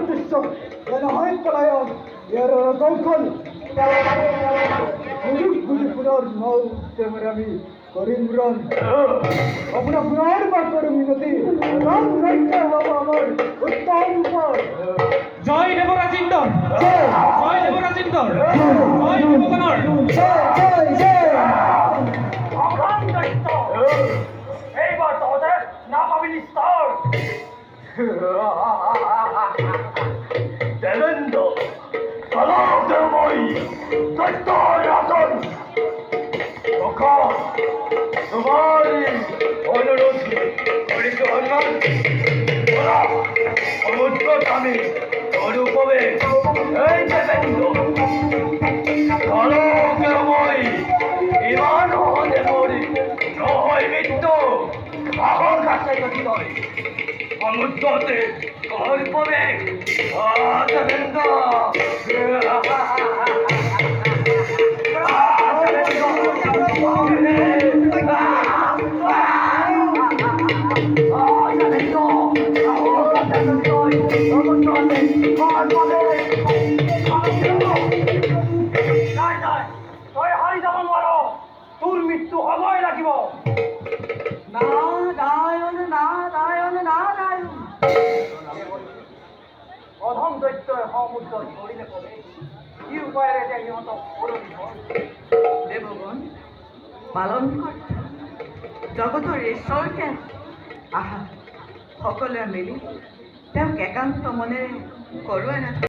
দৃশ্য যেন হয় পলায়ন ইয়ার কৌশল গুজুক গুজুক পুনর নৌ তেমন আমি করিমরণ আপনার পুনর্বার করে মিনতি রাম রাইতে বাবা আমার উত্তম পর জয় দেবরাজিন্দর জয় দেবরাজিন্দর জয় দেবগণর জয় জয় এইবার তোমাদের নাম আমি নিস্তার দেবেন্দ্র সলাদেবই সত্যরাতন তোমার অনুরোধ করেছ হনুমান ওরা সমুদ্র স্বামী স্বরূপবে এই দেবেন্দ্র সলাদেবই ইমান হতে পড়ি নয় মৃত্যু আহর কাছে গতি হয় সমুদ্রতে কল্পবে দেবেন্দ্র তোর মৃত্যু হবই লাগিব নারায়ণ নারায়ণ নারায়ণ অধম দৈত্যই সমুদ্র ধৰিলে কবে কি উপায়েৰে এতিয়া সিহঁতক দেৱগণ পালন কৰ্তা জগতৰ ঈশ্বৰকে আহা সকলোৱে মিলি তেওঁক একান্ত মনেৰে কৰোৱা